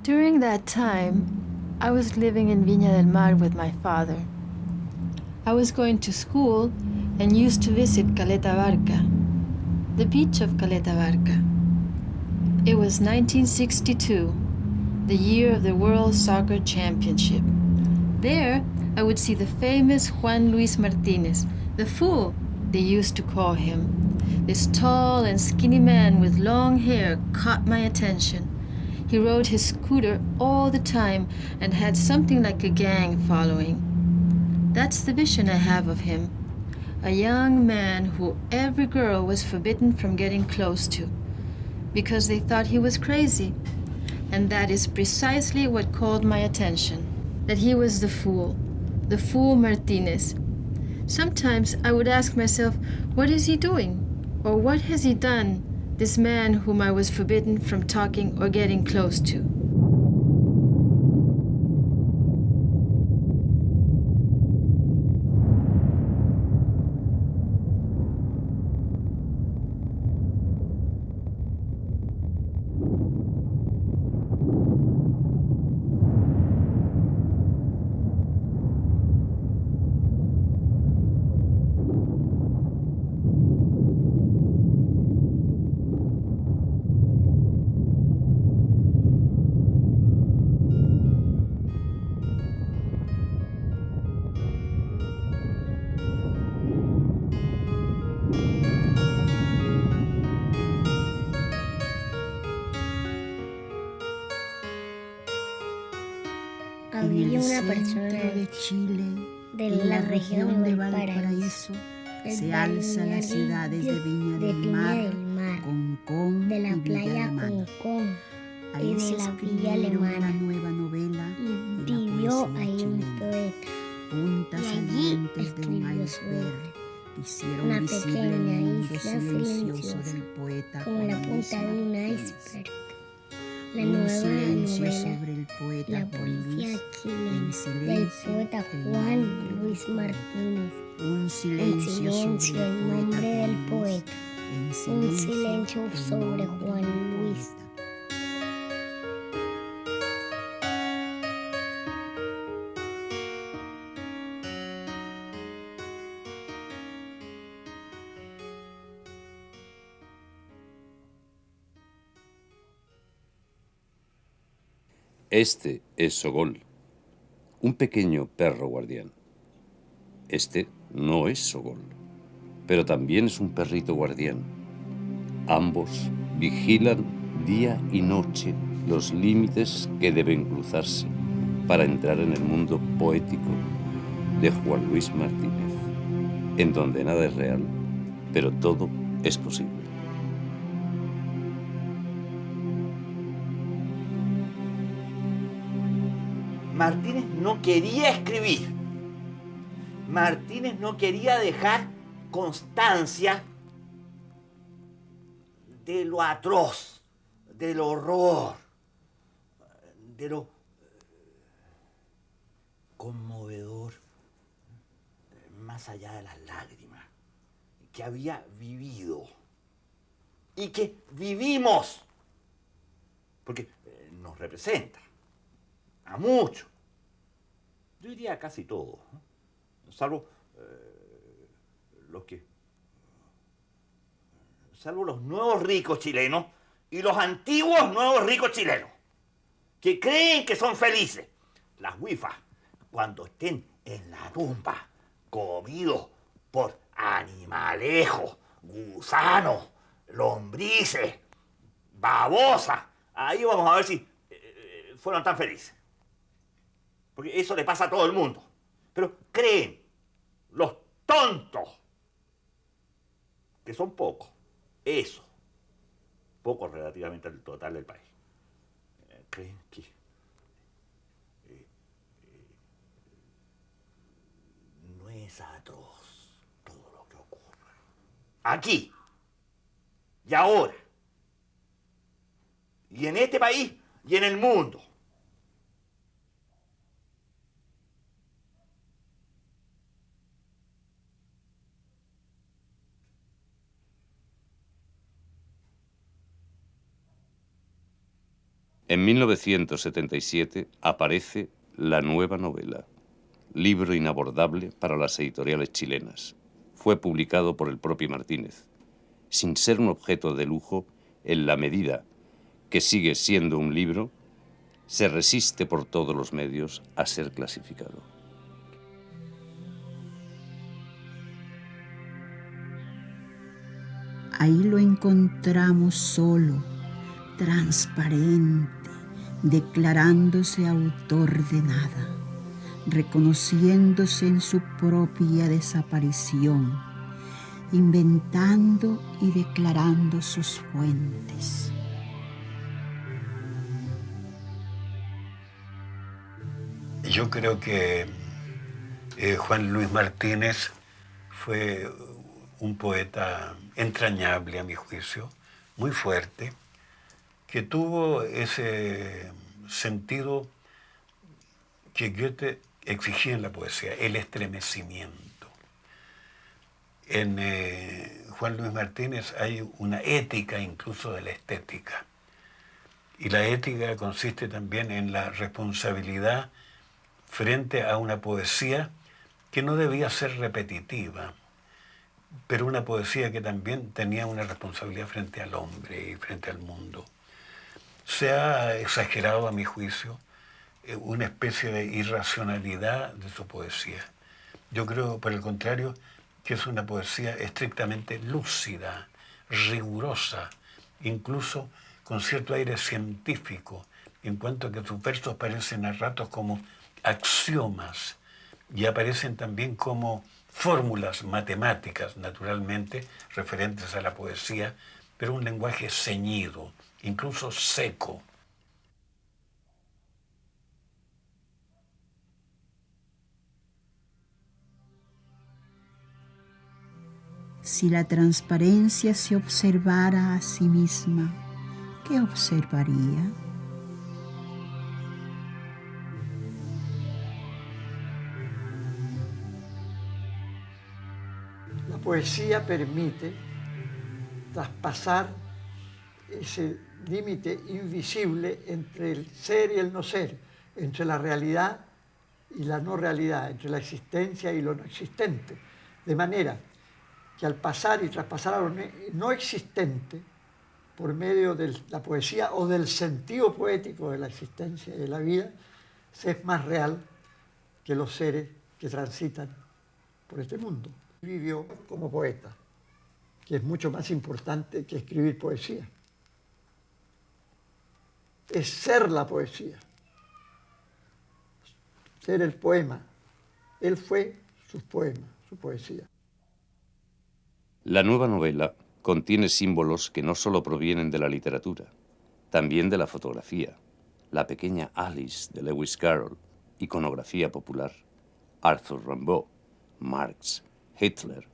During that time, I was living in Viña del Mar with my father. I was going to school and used to visit Caleta Barca, the beach of Caleta Barca. It was 1962, the year of the World Soccer Championship. There, I would see the famous Juan Luis Martinez, the fool, they used to call him. This tall and skinny man with long hair caught my attention. He rode his scooter all the time and had something like a gang following. That's the vision I have of him. A young man who every girl was forbidden from getting close to because they thought he was crazy. And that is precisely what called my attention, that he was the fool Martinez. Sometimes I would ask myself, what is he doing? Or what has he done, this man whom I was forbidden from talking or getting close to? Había una persona de Chile, de en la región de Valparaíso, se alzan las ciudades de Viña del Mar, Concón de la y Villa playa Alemana. Concón y Ahí de se la Villa escribieron una Alemana. nueva novela Y de la vivió poesía ahí un chilena. poeta. Puntas y allí salientes de un escribió su iceberg obra. hicieron Una visible el pequeña mundo isla silencioso silenciosa, del poeta como la Juan Luis punta de un Martínez. iceberg. La Un nueva silencio novela sobre el poeta La Juan policía Luis, chilena en del silencio poeta el Juan nombre del Luis poeta. Martínez. Un En silencio silencio sobre el nombre del Juan Luis, poeta. en Un silencio el sobre nombre Juan del Luis. poeta. Este es Sogol, un pequeño perro guardián. Este no es Sogol, pero también es un perrito guardián. Ambos vigilan día y noche los límites que deben cruzarse para entrar en el mundo poético de Juan Luis Martínez, en donde nada es real, pero todo es posible. Martínez no quería escribir. Martínez no quería dejar constancia de lo atroz, del horror, de lo conmovedor, más allá de las lágrimas, que había vivido y que vivimos, porque nos representa a muchos, yo diría a casi todos, ¿no? Salvo los nuevos ricos chilenos y los antiguos nuevos ricos chilenos, que creen que son felices. Las huifas, cuando estén en la tumba, comidos por animalejos, gusanos, lombrices, babosas, ahí vamos a ver si fueron tan felices. Porque eso le pasa a todo el mundo. Pero creen los tontos, que son pocos, eso, pocos relativamente al total del país, creen que no es atroz todo lo que ocurre. Aquí, y ahora, y en este país, y en el mundo. En 1977 aparece La Nueva Novela, libro inabordable para las editoriales chilenas. Fue publicado por el propio Martínez, sin ser un objeto de lujo en la medida que sigue siendo un libro, se resiste por todos los medios a ser clasificado. Ahí lo encontramos solo, transparente, declarándose autor de nada, reconociéndose en su propia desaparición, inventando y declarando sus fuentes. Yo creo que Juan Luis Martínez fue un poeta entrañable, a mi juicio, muy fuerte, que tuvo ese sentido que Goethe exigía en la poesía, el estremecimiento. En Juan Luis Martínez hay una ética incluso de la estética. Y la ética consiste también en la responsabilidad frente a una poesía que no debía ser repetitiva, pero una poesía que también tenía una responsabilidad frente al hombre y frente al mundo. Se ha exagerado, a mi juicio, una especie de irracionalidad de su poesía. Yo creo, por el contrario, que es una poesía estrictamente lúcida, rigurosa, incluso con cierto aire científico, en cuanto a que sus versos parecen a ratos como axiomas y aparecen también como fórmulas matemáticas, naturalmente, referentes a la poesía, pero un lenguaje ceñido, incluso seco. Si la transparencia se observara a sí misma, ¿qué observaría? La poesía permite traspasar ese límite invisible entre el ser y el no ser, entre la realidad y la no realidad, entre la existencia y lo no existente. De manera que al pasar y traspasar a lo no existente, por medio de la poesía o del sentido poético de la existencia y de la vida, se es más real que los seres que transitan por este mundo. Vivió como poeta, que es mucho más importante que escribir poesía. Es ser la poesía, ser el poema. Él fue sus poemas, su poesía. La Nueva Novela contiene símbolos que no solo provienen de la literatura, también de la fotografía. La pequeña Alice de Lewis Carroll, iconografía popular. Arthur Rimbaud, Marx, Hitler,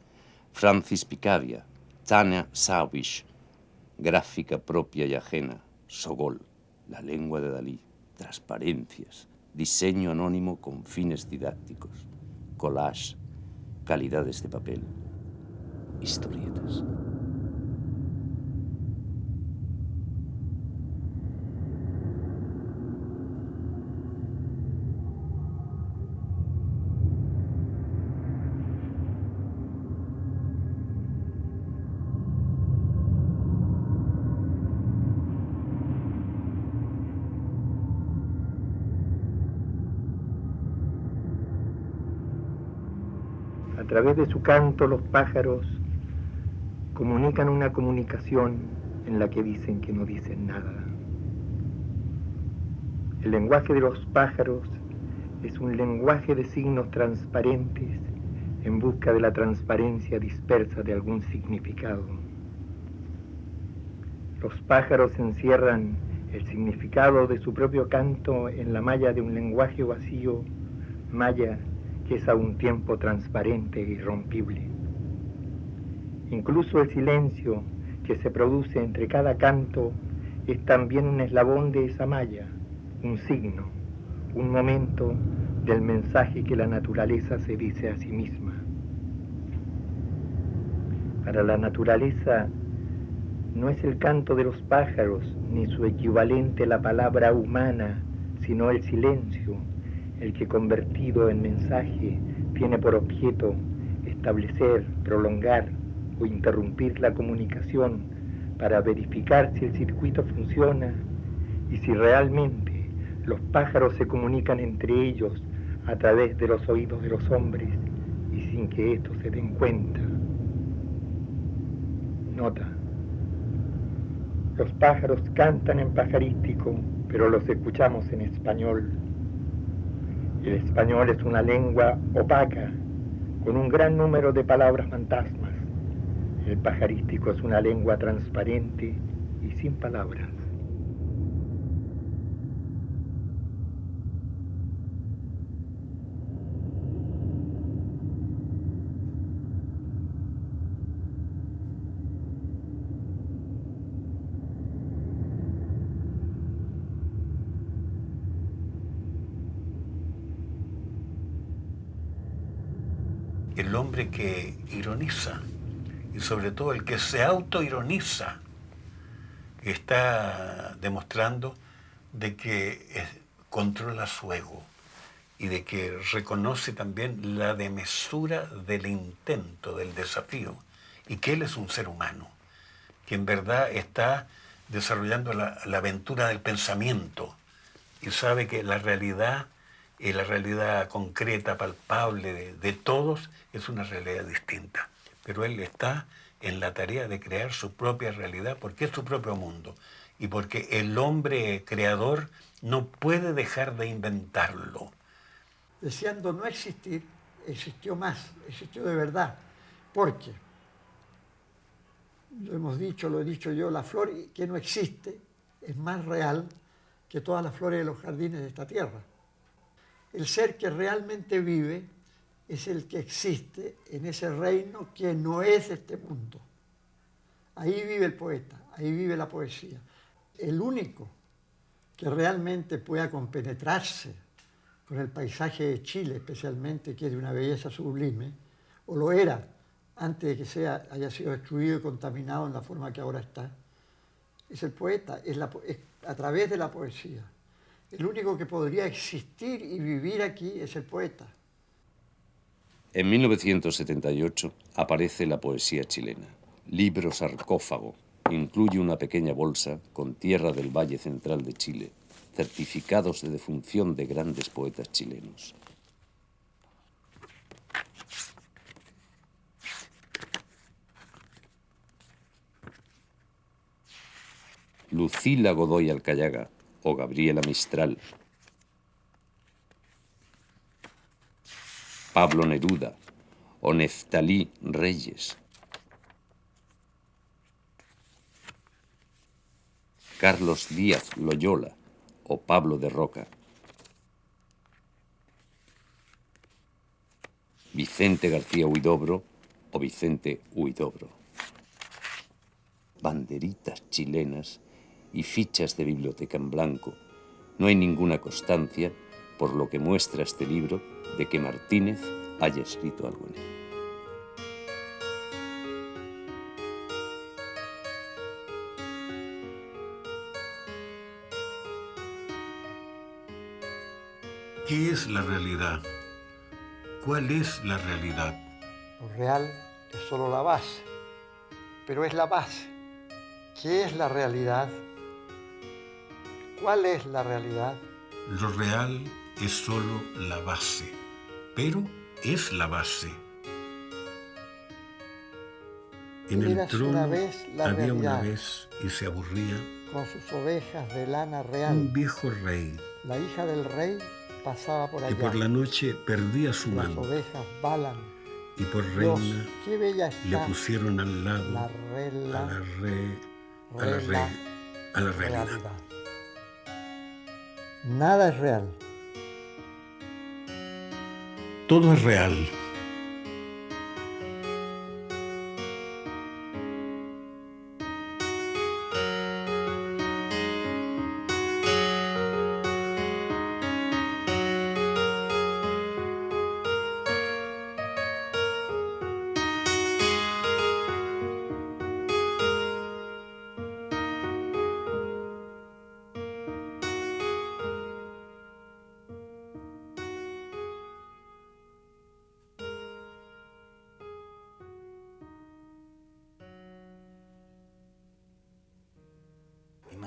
Francis Picabia, Tania Sawicz, gráfica propia y ajena. Sogol, la lengua de Dalí, transparencias, diseño anónimo con fines didácticos, collage, calidades de papel, historietas. A través de su canto, los pájaros comunican una comunicación en la que dicen que no dicen nada. El lenguaje de los pájaros es un lenguaje de signos transparentes en busca de la transparencia dispersa de algún significado. Los pájaros encierran el significado de su propio canto en la malla de un lenguaje vacío, malla que es a un tiempo transparente e irrompible. Incluso el silencio que se produce entre cada canto es también un eslabón de esa malla, un signo, un momento del mensaje que la naturaleza se dice a sí misma. Para la naturaleza, No es el canto de los pájaros, ni su equivalente la palabra humana, sino el silencio, el que convertido en mensaje tiene por objeto establecer, prolongar o interrumpir la comunicación para verificar si el circuito funciona y si realmente los pájaros se comunican entre ellos a través de los oídos de los hombres y sin que estos se den cuenta. Nota. Los pájaros cantan en pajarístico, pero los escuchamos en español. El español es una lengua opaca, con un gran número de palabras fantasmas. El pajarístico es una lengua transparente y sin palabras. El hombre que ironiza, y sobre todo el que se autoironiza, está demostrando de que controla su ego y de que reconoce también la demesura del intento, del desafío, y que él es un ser humano, que en verdad está desarrollando la aventura del pensamiento y sabe que la realidad concreta, palpable de todos, es una realidad distinta. Pero él está en la tarea de crear su propia realidad porque es su propio mundo y porque el hombre creador no puede dejar de inventarlo. Deseando no existir, existió más, existió de verdad. Porque, lo he dicho yo, la flor que no existe es más real que todas las flores de los jardines de esta tierra. El ser que realmente vive es el que existe en ese reino que no es este mundo. Ahí vive el poeta, ahí vive la poesía. El único que realmente pueda compenetrarse con el paisaje de Chile, especialmente, que es de una belleza sublime, o lo era antes de que haya sido destruido y contaminado en la forma que ahora está, es el poeta, es a través de la poesía. El único que podría existir y vivir aquí es el poeta. En 1978 aparece la poesía chilena. Libro sarcófago. Incluye una pequeña bolsa con tierra del Valle Central de Chile, certificados de defunción de grandes poetas chilenos. Lucila Godoy Alcayaga o Gabriela Mistral. Pablo Neruda o Neftalí Reyes. Carlos Díaz Loyola o Pablo de Roca. Vicente García Huidobro o Vicente Huidobro. Banderitas chilenas y fichas de biblioteca en blanco. No hay ninguna constancia, por lo que muestra este libro, de que Martínez haya escrito algo en él. ¿Qué es la realidad? ¿Cuál es la realidad? Lo real es solo la base, pero es la base. ¿Qué es la realidad? ¿Cuál es la realidad? Lo real es solo la base, pero es la base. En el Érase trono una vez la había una realidad, vez y se aburría con sus ovejas de lana real. un viejo rey La hija del rey pasaba por que allá. por la noche perdía su Las manto ovejas balan. y por Dios, reina qué bella le está pusieron al lado la rela, a la realidad. Nada es real. Todo es real.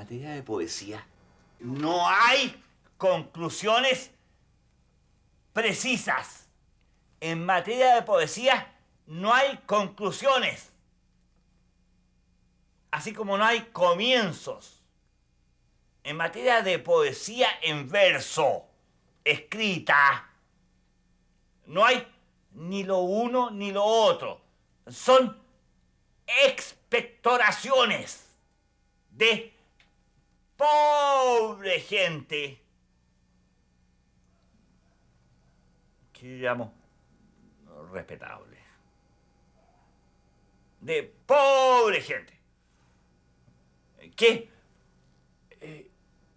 materia de poesía no hay conclusiones precisas. En materia de poesía no hay conclusiones. Así como no hay comienzos. En materia de poesía en verso, escrita, no hay ni lo uno ni lo otro. Son expectoraciones de pobre gente que yo llamo respetable. De pobre gente que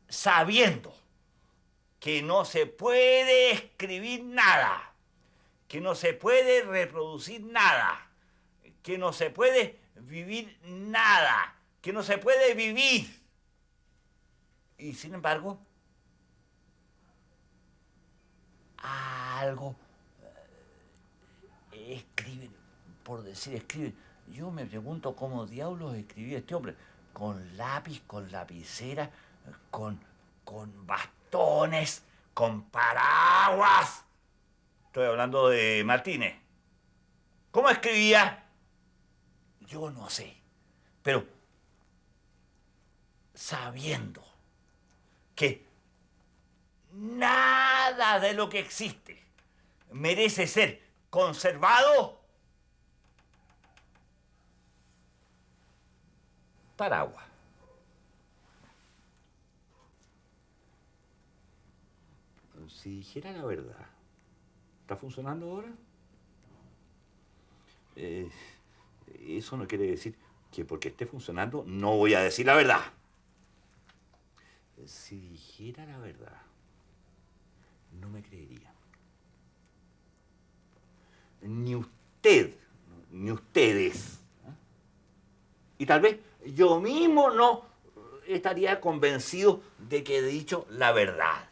sabiendo que no se puede escribir nada, que no se puede reproducir nada, que no se puede vivir nada, que no se puede vivir. Y sin embargo, algo escriben, por decir escriben. Yo me pregunto cómo diablos escribía este hombre. Con lápiz, con lapicera, con bastones, con paraguas. Estoy hablando de Martínez. ¿Cómo escribía? Yo no sé. Pero sabiendo que nada de lo que existe merece ser conservado, paraguas. Si dijera la verdad, ¿está funcionando ahora? Eso no quiere decir que porque esté funcionando no voy a decir la verdad. Si dijera la verdad, no me creería. Ni usted, ni ustedes. Y tal vez yo mismo no estaría convencido de que he dicho la verdad.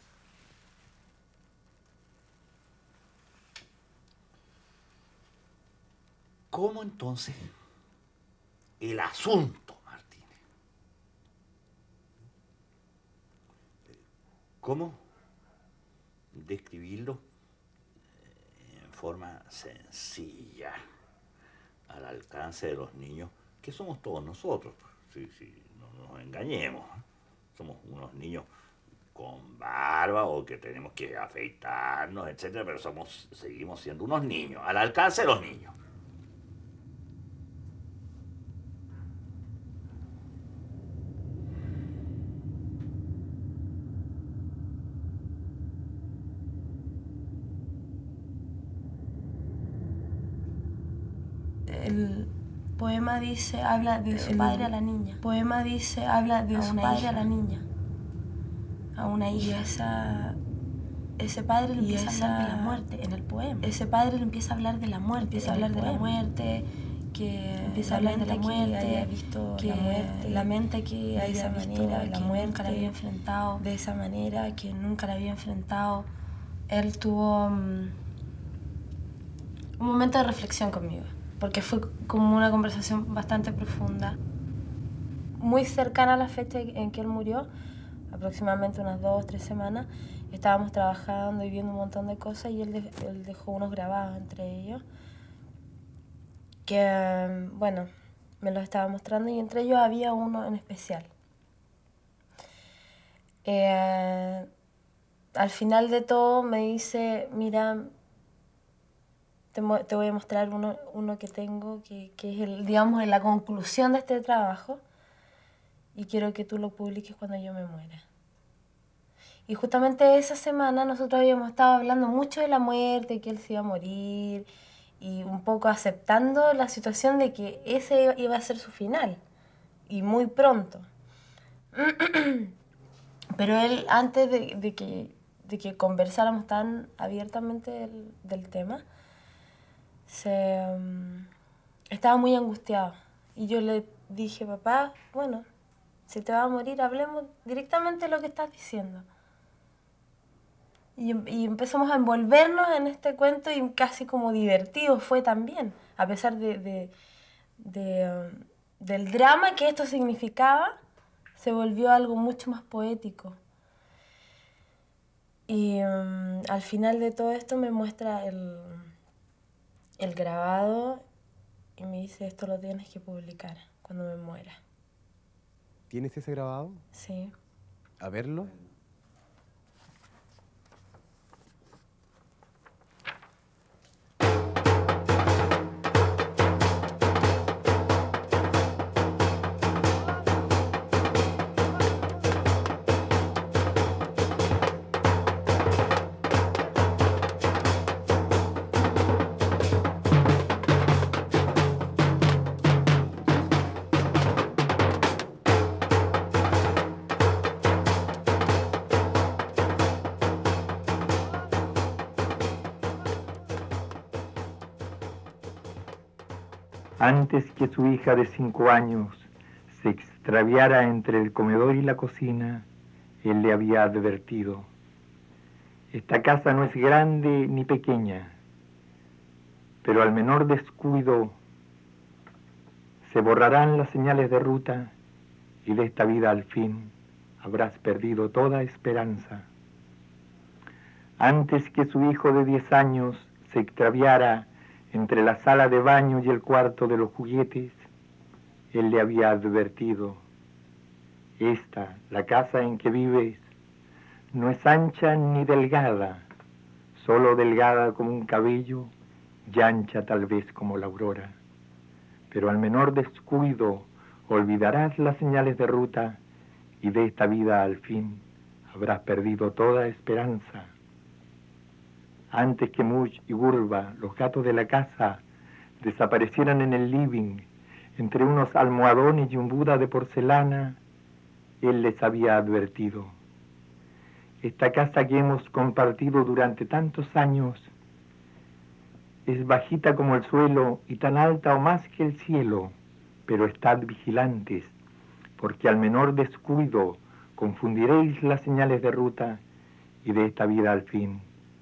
¿Cómo entonces el asunto, Martínez? ¿Cómo describirlo en forma sencilla, al alcance de los niños, que somos todos nosotros? Sí, no nos engañemos. Somos unos niños con barba o que tenemos que afeitarnos, etcétera, pero seguimos siendo unos niños, al alcance de los niños. El poema dice, habla de su padre a la niña. El poema dice, habla de su padre a la niña, a una hija. Ese padre le empieza a hablar de la muerte en el poema. Ese padre le empieza a hablar de la muerte, empieza a hablar de la muerte, que empieza a hablar de la muerte, haya visto que la muerte, lamenta que haya visto la muerte, nunca la había enfrentado de esa manera, que nunca la había enfrentado. Él tuvo un momento de reflexión conmigo, porque fue como una conversación bastante profunda. Muy cercana a la fecha en que él murió, aproximadamente unas 2 o 3 semanas, estábamos trabajando y viendo un montón de cosas y él dejó unos grabados entre ellos que, bueno, me los estaba mostrando y entre ellos había uno en especial. Al final de todo me dice, mira, te voy a mostrar uno que tengo, que es, digamos, la conclusión de este trabajo y quiero que tú lo publiques cuando yo me muera. Y justamente esa semana nosotros habíamos estado hablando mucho de la muerte, que él se iba a morir y un poco aceptando la situación de que ese iba a ser su final y muy pronto. Pero él, antes de que conversáramos tan abiertamente del tema, estaba muy angustiado. Y yo le dije, papá, bueno, si te vas a morir, hablemos directamente de lo que estás diciendo. Y empezamos a envolvernos en este cuento y casi como divertido fue también, a pesar del drama que esto significaba, se volvió algo mucho más poético. Y al final de todo esto me muestra el grabado y me dice, esto lo tienes que publicar cuando me muera. ¿Tienes ese grabado? Sí. A verlo. Antes que su hija de 5 años se extraviara entre el comedor y la cocina, él le había advertido: esta casa no es grande ni pequeña, pero al menor descuido se borrarán las señales de ruta y de esta vida al fin habrás perdido toda esperanza. Antes que su hijo de 10 años se extraviara entre la sala de baño y el cuarto de los juguetes, él le había advertido: esta, la casa en que vives, no es ancha ni delgada, solo delgada como un cabello y ancha tal vez como la aurora. Pero al menor descuido olvidarás las señales de ruta y de esta vida al fin habrás perdido toda esperanza. Antes que Mush y Gurba, los gatos de la casa, desaparecieran en el living, entre unos almohadones y un Buda de porcelana, él les había advertido: esta casa que hemos compartido durante tantos años es bajita como el suelo y tan alta o más que el cielo, pero estad vigilantes, porque al menor descuido confundiréis las señales de ruta y de esta vida al fin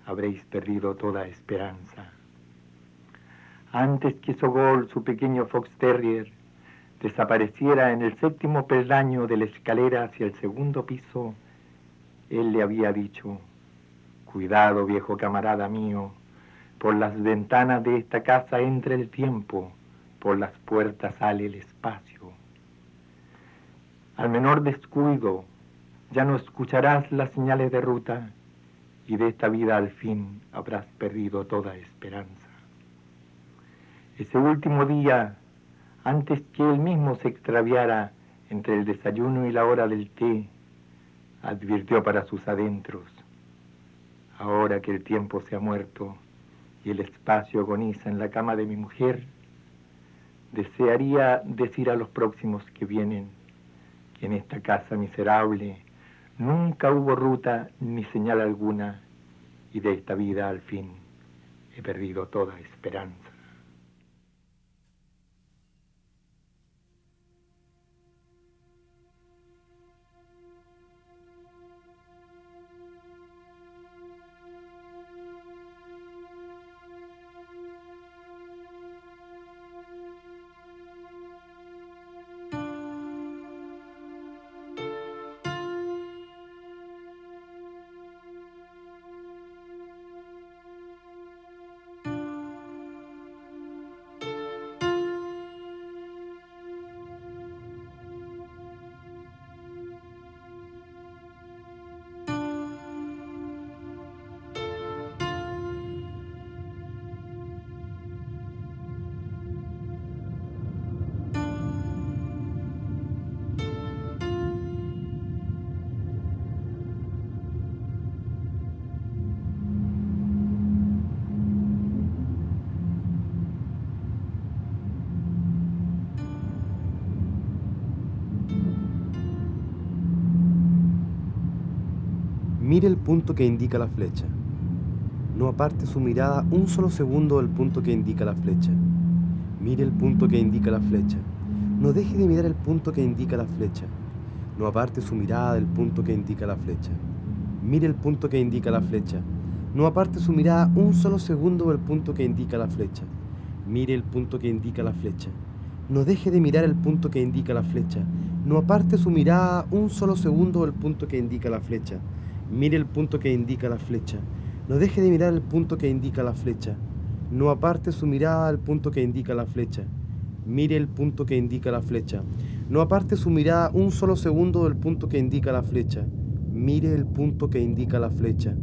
habréis perdido toda esperanza. Antes que Sogol, su pequeño fox terrier, desapareciera en el 7º peldaño de la escalera hacia el 2º piso, él le había dicho: cuidado, viejo camarada mío, por las ventanas de esta casa entra el tiempo, por las puertas sale el espacio. Al menor descuido ya no escucharás las señales de ruta y de esta vida al fin habrás perdido toda esperanza. Ese último día, antes que él mismo se extraviara entre el desayuno y la hora del té, advirtió para sus adentros: ahora que el tiempo se ha muerto y el espacio agoniza en la cama de mi mujer, desearía decir a los próximos que vienen que en esta casa miserable nunca hubo ruta ni señal alguna, y de esta vida al fin he perdido toda esperanza. Mire el punto que indica la flecha. No aparte su mirada un solo segundo del punto que indica la flecha. Mire el punto que indica la flecha. No deje de mirar el punto que indica la flecha. No aparte su mirada del punto que indica la flecha. Mire el punto que indica la flecha. No aparte su mirada un solo segundo del punto que indica la flecha. Mire el punto que indica la flecha. No deje de mirar el punto que indica la flecha. No aparte su mirada un solo segundo del punto que indica la flecha. Mire el punto que indica la flecha. No deje de mirar el punto que indica la flecha. No aparte su mirada del punto que indica la flecha. Mire el punto que indica la flecha. No aparte su mirada un solo segundo del punto que indica la flecha. Mire el punto que indica la flecha.